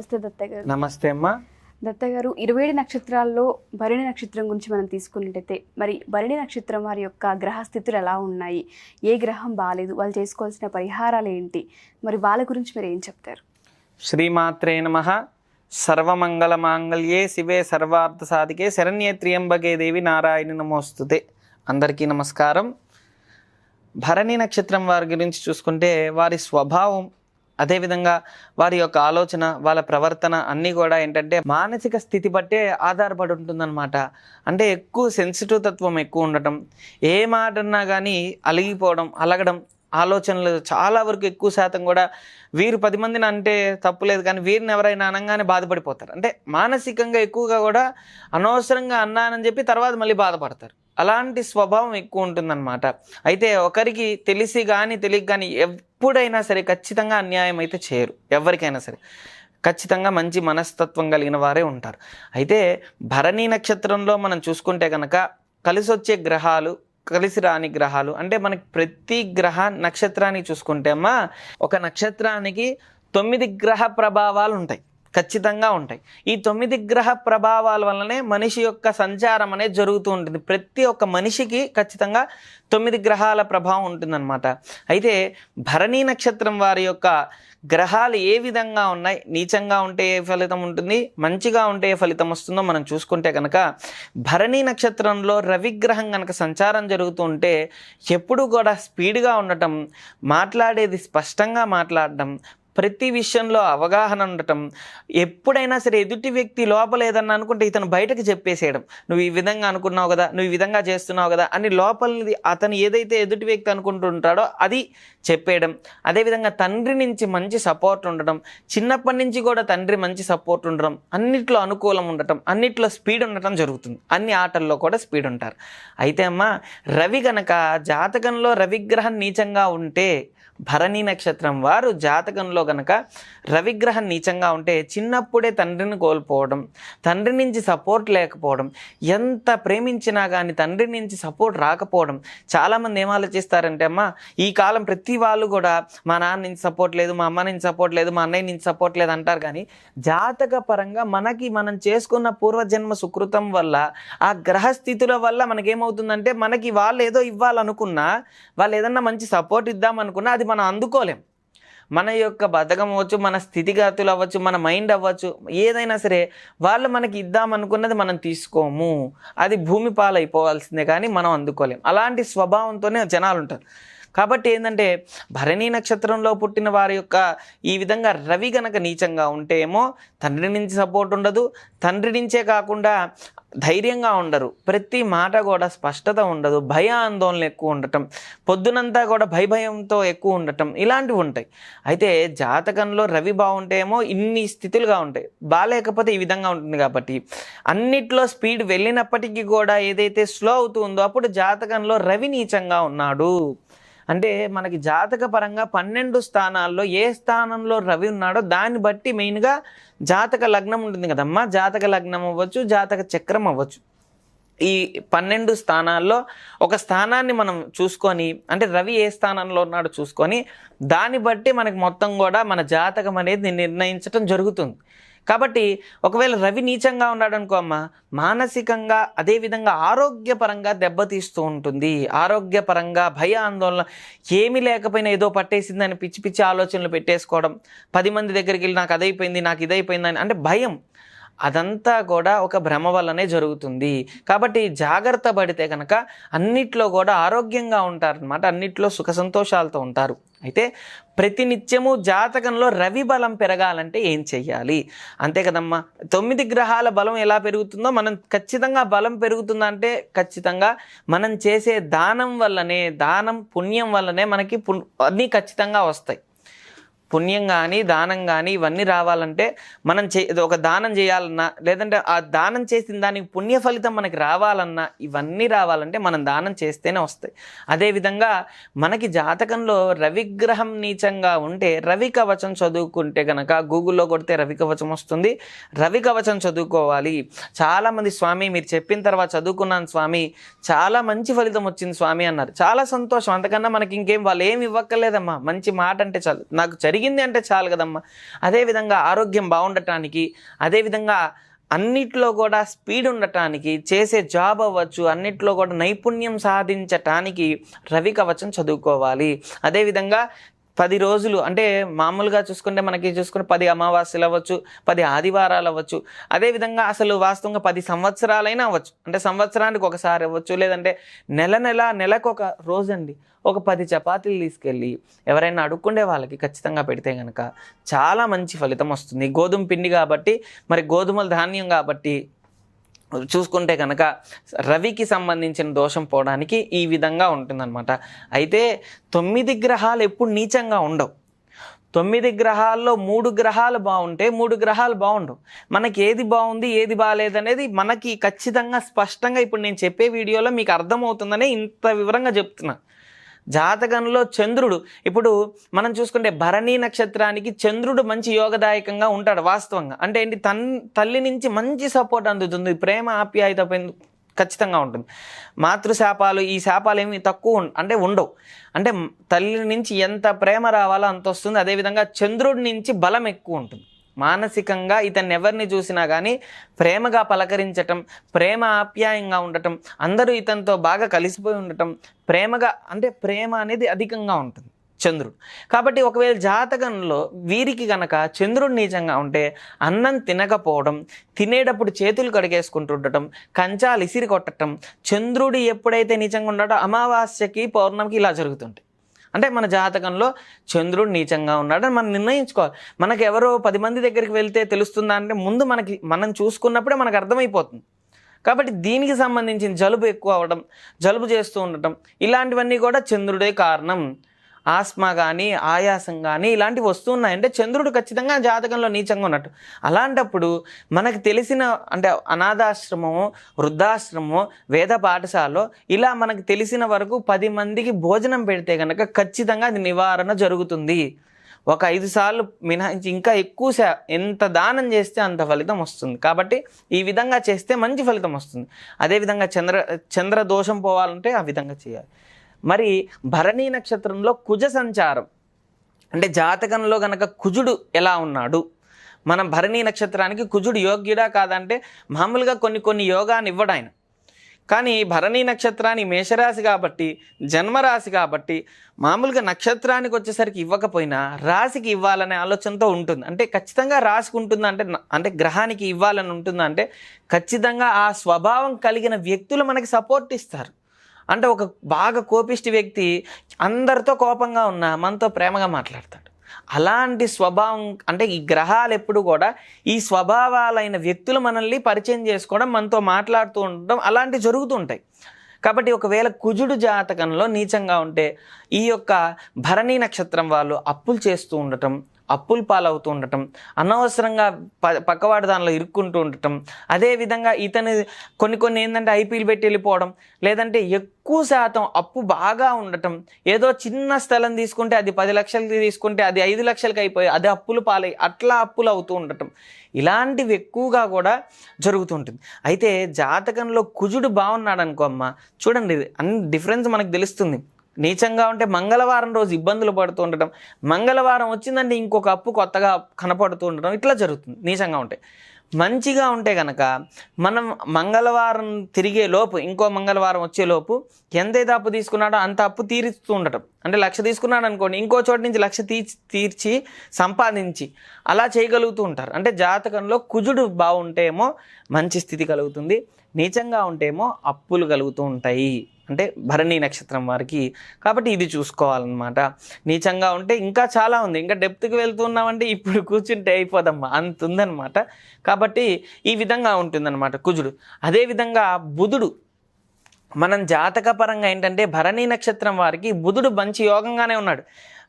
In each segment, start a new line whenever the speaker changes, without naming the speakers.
నమస్తే దత్త గారు.
నమస్తే అమ్మా.
దత్త గారు, 27 నక్షత్రాల్లో భరణి నక్షత్రం గురించి మనం తీసుకున్నట్టయితే మరి భరణి నక్షత్రం వారి యొక్క గ్రహ స్థితులు ఎలా ఉన్నాయి, ఏ గ్రహం బాగాలేదు, వాళ్ళు చేసుకోవాల్సిన పరిహారాలు ఏంటి, మరి వాళ్ళ గురించి మీరు ఏం చెప్తారు?
శ్రీమాత్రే నమః. సర్వమంగళ మాంగళ్యే శివే సర్వార్థ సాధికే శరణ్యే త్ర్యంబకే దేవి నారాయణి నమోస్తుతే. అందరికీ నమస్కారం. భరణి నక్షత్రం వారి గురించి చూసుకుంటే వారి స్వభావం, అదేవిధంగా వారి యొక్క ఆలోచన, వాళ్ళ ప్రవర్తన అన్నీ కూడా ఏంటంటే మానసిక స్థితి బట్టే ఆధారపడి ఉంటుందన్నమాట. అంటే ఎక్కువ సెన్సిటివ్ తత్వం ఎక్కువ ఉండటం, ఏ మాట అన్నా కానీ అలిగిపోవడం, అలగడం, ఆలోచనలు చాలా వరకు ఎక్కువ శాతం కూడా వీరు 10 మందిని అంటే తప్పులేదు, కానీ వీరిని ఎవరైనా అనగానే బాధపడిపోతారు. అంటే మానసికంగా ఎక్కువగా కూడా అనవసరంగా అన్నానని చెప్పి తర్వాత మళ్ళీ బాధపడతారు. అలాంటి స్వభావం ఎక్కువ ఉంటుందన్నమాట. అయితే ఒకరికి తెలిసి కానీ తెలియక కానీ ఎప్పుడైనా సరే ఖచ్చితంగా అన్యాయం అయితే చేయరు. ఎవరికైనా సరే ఖచ్చితంగా మంచి మనస్తత్వం కలిగిన వారే ఉంటారు. అయితే భరణి నక్షత్రంలో మనం చూసుకుంటే కనుక కలిసి వచ్చే గ్రహాలు, కలిసి రాని గ్రహాలు, అంటే మనకి ప్రతి గ్రహ నక్షత్రానికి చూసుకుంటే అమ్మా ఒక నక్షత్రానికి 9 గ్రహ ప్రభావాలు ఉంటాయి, ఖచ్చితంగా ఉంటాయి. ఈ 9 గ్రహ ప్రభావాల వల్లనే మనిషి యొక్క సంచారం అనేది జరుగుతూ ఉంటుంది. ప్రతి ఒక్క మనిషికి ఖచ్చితంగా 9 గ్రహాల ప్రభావం ఉంటుందన్నమాట. అయితే భరణి నక్షత్రం వారి యొక్క గ్రహాలు ఏ విధంగా ఉన్నాయి, నీచంగా ఉంటే ఏ ఫలితం ఉంటుంది, మంచిగా ఉంటే ఏ ఫలితం వస్తుందో మనం చూసుకుంటే కనుక భరణి నక్షత్రంలో రవిగ్రహం కనుక సంచారం జరుగుతూ ఉంటే ఎప్పుడు కూడా స్పీడ్గా ఉండటం, మాట్లాడేది స్పష్టంగా మాట్లాడటం, ప్రతి విషయంలో అవగాహన ఉండటం, ఎప్పుడైనా సరే ఎదుటి వ్యక్తి లోపల ఏదన్నా అనుకుంటే ఇతను బయటకు చెప్పేసేయడం, నువ్వు ఈ విధంగా అనుకున్నావు కదా, నువ్వు ఈ విధంగా చేస్తున్నావు కదా అని లోపలిది అతను ఏదైతే ఎదుటి వ్యక్తి అనుకుంటుంటాడో అది చెప్పేయడం. అదేవిధంగా తండ్రి నుంచి మంచి సపోర్ట్ ఉండటం, చిన్నప్పటి నుంచి కూడా తండ్రి మంచి సపోర్ట్ ఉండడం, అన్నిట్లో అనుకూలం ఉండటం, అన్నిట్లో స్పీడ్ ఉండటం జరుగుతుంది. అన్ని ఆటల్లో కూడా స్పీడ్ ఉంటారు. అయితే అమ్మ రవి గనక జాతకంలో రవిగ్రహం నీచంగా ఉంటే, భరణి నక్షత్రం వారు జాతకంలో గనక రవిగ్రహం నీచంగా ఉంటే చిన్నప్పుడే తండ్రిని కోల్పోవడం, తండ్రి నుంచి సపోర్ట్ లేకపోవడం, ఎంత ప్రేమించినా కానీ తండ్రి నుంచి సపోర్ట్ రాకపోవడం. చాలామంది ఏం ఆలోచిస్తారంటే అమ్మ ఈ కాలం ప్రతి వాళ్ళు కూడా మా నాన్న నుంచి సపోర్ట్ లేదు, మా అమ్మ నుంచి సపోర్ట్ లేదు, మా అన్నయ్య నుంచి సపోర్ట్ లేదు అంటారు. కానీ జాతక పరంగా మనం చేసుకున్న పూర్వజన్మ సుకృతం వల్ల, ఆ గ్రహస్థితుల వల్ల మనకేమవుతుందంటే మనకి వాళ్ళు ఏదో ఇవ్వాలనుకున్నా, వాళ్ళు ఏదన్నా మంచి సపోర్ట్ ఇద్దామనుకున్నా అది మనం అందుకోలేం. మన యొక్క బద్ధకం అవ్వచ్చు, మన స్థితిగతులు అవ్వచ్చు, మన మైండ్ అవ్వచ్చు, ఏదైనా సరే వాళ్ళు మనకి ఇద్దామనుకున్నది మనం తీసుకోము, అది భూమి పాలైపోవాల్సిందే, కానీ మనం అందుకోలేం. అలాంటి స్వభావంతోనే జనాలు ఉంటారు. కాబట్టి ఏంటంటే భరణి నక్షత్రంలో పుట్టిన వారి యొక్క ఈ విధంగా రవి గనక నీచంగా ఉంటే ఏమో తండ్రి నుంచి సపోర్ట్ ఉండదు, తండ్రి నుంచే కాకుండా ధైర్యంగా ఉండరు, ప్రతి మాట కూడా స్పష్టత ఉండదు, భయ ఆందోళన ఎక్కువ ఉండటం, పొద్దునంతా కూడా భయంతో ఎక్కువ ఉండటం, ఇలాంటివి ఉంటాయి. అయితే జాతకంలో రవి బాగుంటే ఏమో ఇన్ని స్థితులుగా ఉంటాయి, బాగాలేకపోతే ఈ విధంగా ఉంటుంది. కాబట్టి అన్నిట్లో స్పీడ్ వెళ్ళినప్పటికీ కూడా ఏదైతే స్లో అవుతుందో అప్పుడు జాతకంలో రవి నీచంగా ఉన్నాడు అంటే మనకి జాతక పరంగా 12 స్థానాల్లో ఏ స్థానంలో రవి ఉన్నాడో దాన్ని బట్టి మెయిన్గా జాతక లగ్నం ఉంటుంది కదమ్మా. జాతక లగ్నం అవ్వచ్చు, జాతక చక్రం అవ్వచ్చు. ఈ 12 స్థానాల్లో ఒక స్థానాన్ని మనం చూసుకొని, అంటే రవి ఏ స్థానంలో ఉన్నాడో చూసుకొని దాన్ని బట్టి మనకి మొత్తం కూడా మన జాతకం అనేది నిర్ణయించడం జరుగుతుంది. కాబట్టి ఒకవేళ రవి నీచంగా ఉన్నాడు అనుకో అమ్మ, మానసికంగా అదేవిధంగా ఆరోగ్యపరంగా దెబ్బతీస్తూ ఉంటుంది. ఆరోగ్యపరంగా భయ ఆందోళన, ఏమీ లేకపోయినా ఏదో పట్టేసిందని పిచ్చి పిచ్చి ఆలోచనలు పెట్టేసుకోవడం, 10 మంది దగ్గరికి వెళ్ళి నాకు అదైపోయింది, నాకు ఇదైపోయిందని అంటే భయం, అదంతా కూడా ఒక భ్రమ వల్లనే జరుగుతుంది. కాబట్టి జాగ్రత్త పడితే కనుక అన్నిట్లో కూడా ఆరోగ్యంగా ఉంటారనమాట, అన్నిట్లో సుఖ సంతోషాలతో ఉంటారు. అయితే ప్రతినిత్యము జాతకంలో రవి బలం పెరగాలంటే ఏం చెయ్యాలి? అంతే కదమ్మా. 9 గ్రహాల బలం ఎలా పెరుగుతుందో మనం ఖచ్చితంగా బలం పెరుగుతుందంటే ఖచ్చితంగా మనం చేసే దానం వల్లనే, దానం పుణ్యం వల్లనే మనకి అన్నీ ఖచ్చితంగా వస్తాయి. పుణ్యం కానీ దానం కానీ ఇవన్నీ రావాలంటే మనం ఒక దానం చేయాలన్నా, లేదంటే ఆ దానం చేసిన దానికి పుణ్య ఫలితం మనకి రావాలన్నా, ఇవన్నీ రావాలంటే మనం దానం చేస్తేనే వస్తాయి. అదేవిధంగా మనకి జాతకంలో రవిగ్రహం నీచంగా ఉంటే రవి కవచం చదువుకుంటే కనుక గూగుల్లో కొడితే రవి కవచం వస్తుంది. రవి కవచం చదువుకోవాలి. చాలామంది స్వామి మీరు చెప్పిన తర్వాత చదువుకున్నాను స్వామి, చాలా మంచి ఫలితం వచ్చింది స్వామి అన్నారు. చాలా సంతోషం. అంతకన్నా మనకి ఇంకేం వాళ్ళు ఏమి ఇవ్వక్కర్లేదమ్మా. మంచి మాట అంటే చాలు. నాకు జరిగింది పెరిగింది అంటే చాలు కదమ్మా. అదేవిధంగా ఆరోగ్యం బాగుండటానికి, అదేవిధంగా అన్నిట్లో కూడా స్పీడ్ ఉండటానికి, చేసే జాబ్ అవ్వచ్చు, అన్నిట్లో కూడా నైపుణ్యం సాధించటానికి రవి కవచం చదువుకోవాలి. అదేవిధంగా 10 రోజులు అంటే మామూలుగా చూసుకుంటే మనకి 10 అమావాస్యలు అవ్వచ్చు, 10 ఆదివారాలు అవ్వచ్చు, అదేవిధంగా అసలు వాస్తవంగా 10 సంవత్సరాలైనా అవ్వచ్చు. అంటే సంవత్సరానికి ఒకసారి అవ్వచ్చు, లేదంటే నెలకు ఒక రోజండి ఒక 10 చపాతీలు తీసుకెళ్ళి ఎవరైనా అడుక్కుండే వాళ్ళకి ఖచ్చితంగా పెడితే కనుక చాలా మంచి ఫలితం వస్తుంది. గోధుమ పిండి కాబట్టి, మరి గోధుమల ధాన్యం కాబట్టి చూసుకుంటే కనుక రవికి సంబంధించిన దోషం పోవడానికి ఈ విధంగా ఉంటుందన్నమాట. అయితే 9 గ్రహాలు ఎప్పుడు నీచంగా ఉండవు. 9 గ్రహాల్లో 3 గ్రహాలు బాగుంటే 3 గ్రహాలు బాగుండవు. మనకి ఏది బాగుంది ఏది బాగాలేదు అనేది మనకి ఖచ్చితంగా స్పష్టంగా ఇప్పుడు నేను చెప్పే వీడియోలో మీకు అర్థమవుతుందనే ఇంత వివరంగా చెప్తున్నా. జాతకంలో చంద్రుడు, ఇప్పుడు మనం చూసుకుంటే భరణీ నక్షత్రానికి చంద్రుడు మంచి యోగదాయకంగా ఉంటాడు వాస్తవంగా. అంటే ఏంటి, తల్లి నుంచి మంచి సపోర్ట్ అందుతుంది, ప్రేమ ఆప్యాయత ఖచ్చితంగా ఉంటుంది. మాతృశాపాలు, ఈ శాపాలు ఏమి తక్కువ అంటే ఉండవు. అంటే తల్లి నుంచి ఎంత ప్రేమ రావాలో అంత వస్తుంది. అదేవిధంగా చంద్రుడి నుంచి బలం ఎక్కువ ఉంటుంది. మానసికంగా ఇతన్ని ఎవరిని చూసినా కానీ ప్రేమగా పలకరించటం, ప్రేమ ఆప్యాయంగా ఉండటం, అందరూ ఇతనితో బాగా కలిసిపోయి ఉండటం, ప్రేమ అనేది అధికంగా ఉంటుంది చంద్రుడు. కాబట్టి ఒకవేళ జాతకంలో వీరికి గనక చంద్రుడు నీచంగా ఉంటే అన్నం తినకపోవడం, తినేటప్పుడు చేతులు కడిగేసుకుంటుండటం, కంచాలు ఇసిరి కొట్టడం, చంద్రుడు ఎప్పుడైతే నీచంగా ఉన్నాడో అమావాస్యకి పౌర్ణమికి ఇలా జరుగుతుంటాయి. అంటే మన జాతకంలో చంద్రుడు నీచంగా ఉన్నాడని మనం నిర్ణయించుకోవాలి. మనకు ఎవరో 10 మంది దగ్గరికి వెళ్తే తెలుస్తుందా అంటే ముందు మనం చూసుకున్నప్పుడే మనకు అర్థమైపోతుంది. కాబట్టి దీనికి సంబంధించిన జలుబు ఎక్కువ అవ్వడం, జలుబు చేస్తూ ఉండటం, ఇలాంటివన్నీ కూడా చంద్రుడే కారణం. ఆస్మా కానీ ఆయాసం కానీ ఇలాంటివి వస్తున్నాయంటే చంద్రుడు ఖచ్చితంగా జాతకంలో నీచంగా ఉన్నట్టు. అలాంటప్పుడు మనకు తెలిసిన అంటే అనాథాశ్రమమో, వృద్ధాశ్రమమో, వేద పాఠశాలలో ఇలా మనకు తెలిసిన వరకు 10 మందికి భోజనం పెడితే కనుక ఖచ్చితంగా అది నివారణ జరుగుతుంది. ఒక 5 సార్లు మినహాయించి ఇంకా ఎక్కువ ఎంత దానం చేస్తే అంత ఫలితం వస్తుంది. కాబట్టి ఈ విధంగా చేస్తే మంచి ఫలితం వస్తుంది. అదేవిధంగా చంద్ర దోషం పోవాలంటే ఆ విధంగా చేయాలి. మరి భరణీ నక్షత్రంలో కుజ సంచారం అంటే జాతకంలో గనక కుజుడు ఎలా ఉన్నాడు, మనం భరణీ నక్షత్రానికి కుజుడు యోగ్యుడా కాదంటే మామూలుగా కొన్ని యోగాన్ని ఇవ్వడు ఆయన. కానీ భరణీ నక్షత్రాన్ని మేషరాశి కాబట్టి, జన్మరాశి కాబట్టి మామూలుగా నక్షత్రానికి వచ్చేసరికి ఇవ్వకపోయినా రాశికి ఇవ్వాలనే ఆలోచనతో ఉంటుంది. అంటే ఖచ్చితంగా రాశికి ఉంటుందా అంటే గ్రహానికి ఇవ్వాలని ఉంటుందా అంటే ఖచ్చితంగా ఆ స్వభావం కలిగిన వ్యక్తులు మనకి సపోర్ట్ ఇస్తారు. అంటే ఒక బాగా కోపిష్టి వ్యక్తి అందరితో కోపంగా ఉన్నా మనతో ప్రేమగా మాట్లాడతాడు. అలాంటి స్వభావం అంటే ఈ గ్రహాలు ఎప్పుడు కూడా ఈ స్వభావాలైన వ్యక్తులు మనల్ని పరిచయం చేసుకోవడం, మనతో మాట్లాడుతూ ఉండడం అలాంటివి జరుగుతూ ఉంటాయి. కాబట్టి ఒకవేళ కుజుడు జాతకంలో నీచంగా ఉంటే ఈ యొక్క భరణీ నక్షత్రం వాళ్ళు అప్పులు చేస్తూ ఉండటం, అప్పులు పాలవుతూ ఉండటం, అనవసరంగా పక్కవాడి దానిలో ఇరుక్కుంటూ ఉండటం, అదేవిధంగా ఇతను కొన్ని ఏంటంటే ఐపీఎల్ పెట్టి వెళ్ళిపోవడం, లేదంటే ఎక్కువ శాతం అప్పు బాగా ఉండటం, ఏదో చిన్న స్థలం తీసుకుంటే అది 10 లక్షలకి తీసుకుంటే అది 5 లక్షలకి అయిపోయి అది అప్పులు పాలై అట్లా అప్పులు అవుతూ ఉండటం, ఇలాంటివి ఎక్కువగా కూడా జరుగుతుంటుంది. అయితే జాతకంలో కుజుడు బాగున్నాడు అనుకో అమ్మ, చూడండి అన్ని డిఫరెన్స్ మనకు తెలుస్తుంది. నీచంగా ఉంటే మంగళవారం రోజు ఇబ్బందులు పడుతూ ఉండటం, మంగళవారం వచ్చిందంటే ఇంకొక అప్పు కొత్తగా కనపడుతూ ఉండటం, ఇట్లా జరుగుతుంది నీచంగా ఉంటే. మంచిగా ఉంటే కనుక మనం మంగళవారం తిరిగే లోపు, ఇంకో మంగళవారం వచ్చేలోపు ఎంతైతే అప్పు తీసుకున్నాడో అంత అప్పు తీరుస్తూ ఉండటం. అంటే 1,00,000 తీసుకున్నాడు అనుకోండి, ఇంకో చోటు నుంచి 1,00,000 తీర్చి సంపాదించి అలా చేయగలుగుతూ ఉంటారు. అంటే జాతకంలో కుజుడు బాగుంటేమో మంచి స్థితి కలుగుతుంది, నీచంగా ఉంటేమో అప్పులు కలుగుతూ ఉంటాయి. అంటే భరణీ నక్షత్రం వారికి. కాబట్టి ఇది చూసుకోవాలన్నమాట. నీచంగా ఉంటే ఇంకా చాలా ఉంది, ఇంకా డెప్త్కి వెళ్తున్నామంటే ఇప్పుడు కూర్చుంటే అయిపోదమ్మా, అంత ఉందన్నమాట. కాబట్టి ఈ విధంగా ఉంటుందన్నమాట కుజుడు. అదేవిధంగా బుధుడు, మనం జాతకపరంగా ఏంటంటే భరణీ నక్షత్రం వారికి బుధుడు మంచి యోగంగానే ఉన్నాడు.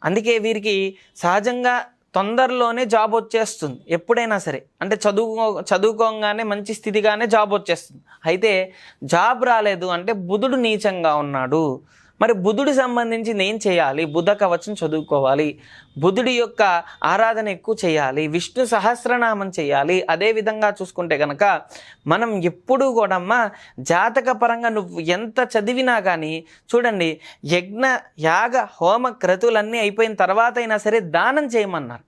అందుకే వీరికి సహజంగా తొందరలోనే జాబ్ వచ్చేస్తుంది ఎప్పుడైనా సరే. అంటే చదువుకోగానే మంచి స్థితిగానే జాబ్ వచ్చేస్తుంది. అయితే జాబ్ రాలేదు అంటే బుధుడు నీచంగా ఉన్నాడు మరి బుధుడికి సంబంధించింది ఏం చేయాలి? బుధ కవచం చదువుకోవాలి, బుధుడి యొక్క ఆరాధన ఎక్కువ చేయాలి, విష్ణు సహస్రనామం చేయాలి. అదేవిధంగా చూసుకుంటే కనుక మనం ఎప్పుడూ కూడా అమ్మ జాతక పరంగా నువ్వు ఎంత చదివినా కానీ చూడండి, యజ్ఞ యాగ హోమ క్రతువులన్నీ అయిపోయిన తర్వాత అయినా సరే దానం చేయమన్నారు.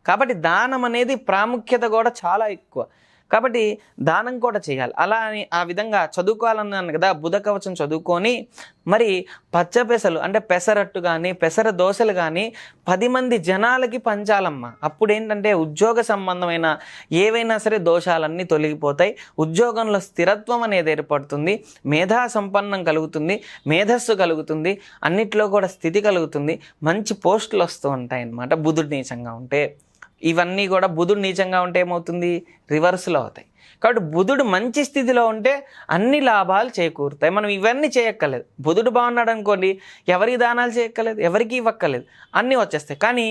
కాబట్టి దానం అనేది ప్రాముఖ్యత కూడా చాలా ఎక్కువ. కాబట్టి దానం కూడా చేయాలి. అలా అని ఆ విధంగా చదువుకోవాలన్నాను కదా, బుధ కవచం చదువుకొని మరి పచ్చపెసలు అంటే పెసరట్టు కానీ పెసర దోశలు కానీ 10 మంది జనాలకి పంచాలమ్మ. అప్పుడు ఏంటంటే ఉద్యోగ సంబంధమైన ఏవైనా సరే దోషాలన్నీ తొలగిపోతాయి, ఉద్యోగంలో స్థిరత్వం అనేది ఏర్పడుతుంది, మేధా సంపన్నం కలుగుతుంది, మేధస్సు కలుగుతుంది, అన్నిట్లో కూడా స్థితి కలుగుతుంది, మంచి పోస్టులు వస్తూ ఉంటాయి అన్నమాట బుధుడు నీచంగా ఉంటే. ఇవన్నీ కూడా బుధుడు నీచంగా ఉంటే ఏమవుతుంది? రివర్స్లో అవుతాయి. కాబట్టి బుధుడు మంచి స్థితిలో ఉంటే అన్ని లాభాలు చేకూరుతాయి. మనం ఇవన్నీ చేయక్కర్లేదు. బుధుడు బాగున్నాడు అనుకోండి, ఎవరికి దానాలు చేయక్కర్లేదు, ఎవరికి ఇవ్వక్కర్లేదు, అన్నీ వచ్చేస్తాయి. కానీ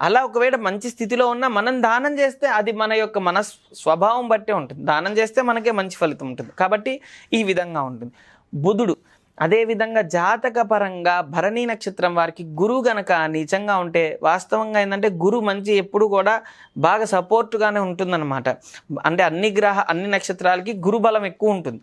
అలా ఒకవేళ మంచి స్థితిలో ఉన్నా మనం దానం చేస్తే అది మన యొక్క స్వభావం బట్టే ఉంటుంది. దానం చేస్తే మనకే మంచి ఫలితం ఉంటుంది. కాబట్టి ఈ విధంగా ఉంటుంది బుధుడు. అదేవిధంగా జాతక పరంగా భరణీ నక్షత్రం వారికి గురువు గనక నీచంగా ఉంటే వాస్తవంగా ఏంటంటే గురువు మంచి ఎప్పుడు కూడా బాగా సపోర్ట్గానే ఉంటుందన్నమాట. అంటే అన్ని నక్షత్రాలకి గురు బలం ఎక్కువ ఉంటుంది.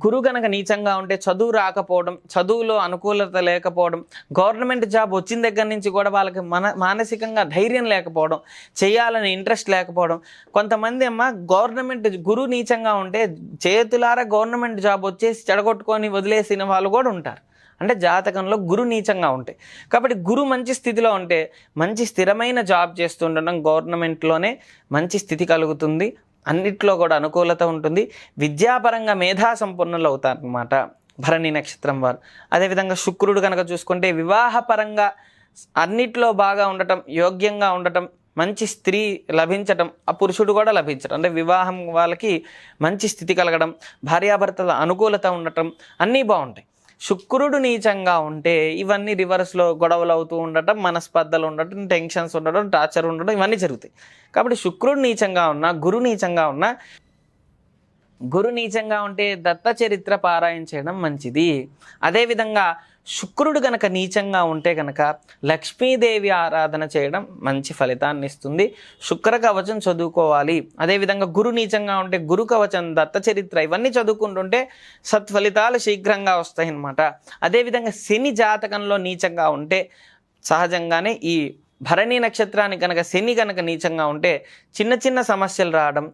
గురువు గనక నీచంగా ఉంటే చదువు రాకపోవడం, చదువులో అనుకూలత లేకపోవడం, గవర్నమెంట్ జాబ్ వచ్చిన దగ్గర నుంచి కూడా వాళ్ళకి మానసికంగా ధైర్యం లేకపోవడం, చేయాలని ఇంట్రెస్ట్ లేకపోవడం. కొంతమంది అమ్మ గవర్నమెంట్ గురువు నీచంగా ఉంటే చేతులారా గవర్నమెంట్ జాబ్ వచ్చేసి చెడగొట్టుకొని వదిలేసిన వాళ్ళు కూడా ఉంటారు. అంటే జాతకంలో గురు నీచంగా ఉంటాయి. కాబట్టి గురు మంచి స్థితిలో ఉంటే మంచి స్థిరమైన జాబ్ చేస్తుండడం, గవర్నమెంట్లోనే మంచి స్థితి కలుగుతుంది, అన్నిట్లో కూడా అనుకూలత ఉంటుంది, విద్యాపరంగా మేధా సంపన్నులు అవుతారనమాట భరణి నక్షత్రం వారు. అదేవిధంగా శుక్రుడు కనుక చూసుకుంటే వివాహపరంగా అన్నిట్లో బాగా ఉండటం, యోగ్యంగా ఉండటం, మంచి స్త్రీ లభించటం, ఆ పురుషుడు కూడా లభించడం, అంటే వివాహం వాళ్ళకి మంచి స్థితి కలగడం, భార్యాభర్తల అనుకూలత ఉండటం, అన్నీ బాగుంటాయి. శుక్రుడు నీచంగా ఉంటే ఇవన్నీ రివర్స్లో గొడవలు అవుతూ ఉండటం, మనస్పర్ధలు ఉండటం, టెన్షన్స్ ఉండడం, టార్చర్ ఉండడం, ఇవన్నీ జరుగుతాయి. కాబట్టి శుక్రుడు నీచంగా ఉన్నా, గురు నీచంగా ఉన్నా, గురు నీచంగా ఉంటే దత్త చరిత్ర పారాయణ చేయడం మంచిది. అదేవిధంగా శుక్రుడు గనక నీచంగా ఉంటే కనుక లక్ష్మీదేవి ఆరాధన చేయడం మంచి ఫలితాన్ని ఇస్తుంది. శుక్ర కవచం చదువుకోవాలి. అదేవిధంగా గురు నీచంగా ఉంటే గురు కవచం, దత్త చరిత్ర ఇవన్నీ చదువుకుంటుంటే సత్ఫలితాలు శీఘ్రంగా వస్తాయి అన్నమాట. అదేవిధంగా శని జాతకంలో నీచంగా ఉంటే సహజంగానే ఈ భరణి నక్షత్రానికి కనుక శని కనుక నీచంగా ఉంటే చిన్న చిన్న సమస్యలు రావడం,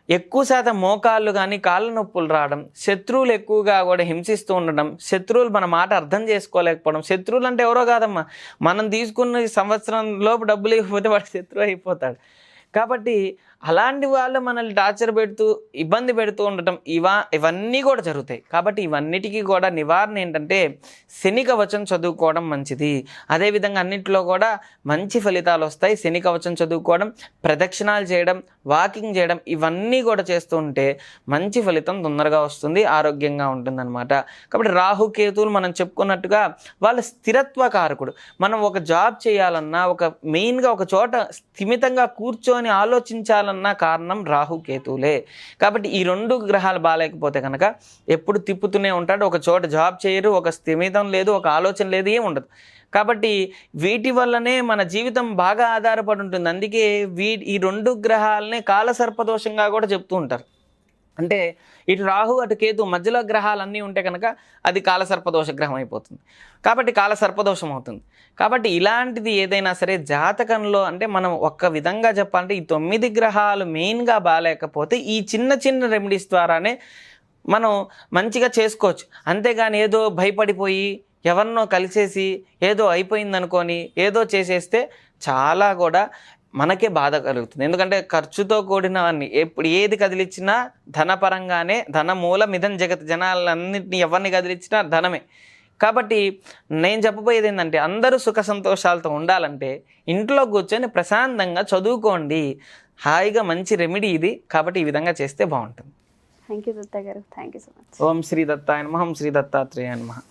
ఎక్కువ శాతం మోకాళ్ళు కానీ కాళ్ళ నొప్పులు రావడం, శత్రువులు ఎక్కువగా కూడా హింసిస్తూ ఉండడం, శత్రువులు మన మాట అర్థం చేసుకోలేకపోవడం. శత్రువులు అంటే ఎవరో కాదమ్మా, మనం తీసుకున్న సంవత్సరంలోపు డబ్బులు ఇవ్వకపోతే వాడు శత్రువు అయిపోతాడు. కాబట్టి అలాంటి వాళ్ళు మనల్ని టార్చర్ పెడుతూ ఇబ్బంది పెడుతూ ఉండటం ఇవన్నీ కూడా జరుగుతాయి. కాబట్టి ఇవన్నిటికీ కూడా నివారణ ఏంటంటే శని కవచం చదువుకోవడం మంచిది. అదేవిధంగా అన్నింటిలో కూడా మంచి ఫలితాలు వస్తాయి. శని కవచం చదువుకోవడం, ప్రదక్షిణాలు చేయడం, వాకింగ్ చేయడం, ఇవన్నీ కూడా చేస్తూ ఉంటే మంచి ఫలితం తొందరగా వస్తుంది, ఆరోగ్యంగా ఉంటుందన్నమాట. కాబట్టి రాహుకేతువులు మనం చెప్పుకున్నట్టుగా వాళ్ళ స్థిరత్వ కారకుడు. మనం ఒక జాబ్ చేయాలన్నా, మెయిన్గా ఒక చోట స్థిమితంగా కూర్చొని ఆలోచించాలన్నా కారణం రాహుకేతువులే. కాబట్టి ఈ 2 గ్రహాలు బాగాలేకపోతే కనుక ఎప్పుడు తిప్పుతూనే ఉంటాడు, ఒక చోట జాబ్ చేయరు, ఒక స్థిమితం లేదు, ఒక ఆలోచన లేదు, ఏం ఉండదు. కాబట్టి వీటి వల్లనే మన జీవితం బాగా ఆధారపడి ఉంటుంది. అందుకే ఈ 2 గ్రహాలనే కాలసర్పదోషంగా కూడా చెప్తూ ఉంటారు. అంటే ఇటు రాహు అటు కేతు మధ్యలో గ్రహాలన్నీ ఉంటే కనుక అది కాలసర్పదోష గ్రహం అయిపోతుంది. కాబట్టి కాలసర్పదోషం అవుతుంది. కాబట్టి ఇలాంటిది ఏదైనా సరే జాతకంలో అంటే మనం ఒక్క విధంగా చెప్పాలంటే ఈ 9 గ్రహాలు మెయిన్గా బాగాలేకపోతే ఈ చిన్న చిన్న రెమెడీస్ ద్వారానే మనం మంచిగా చేసుకోవచ్చు. అంతేగాని ఏదో భయపడిపోయి ఎవరినో కలిసేసి ఏదో అయిపోయిందనుకొని ఏదో చేసేస్తే చాలా కూడా మనకే బాధ కలుగుతుంది. ఎందుకంటే ఖర్చుతో కూడినవన్నీ ఎప్పుడు ఏది కదిలిచ్చినా ధనపరంగానే, ధన మూలమిదం జగత్, జనాలన్నింటినీ ఎవరిని కదిలిచ్చినా ధనమే. కాబట్టి నేను చెప్పబోయేది ఏంటంటే అందరూ సుఖ సంతోషాలతో ఉండాలంటే ఇంట్లో కూర్చొని ప్రశాంతంగా చదువుకోండి. హాయిగా మంచి రెమెడీ ఇది. కాబట్టి ఈ విధంగా చేస్తే బాగుంటుంది.
Thank you Datta garu. Thank you so much.
Om Shri దత్తాయ నమః. ఓం శ్రీ దత్తాత్రేయాయ నమః.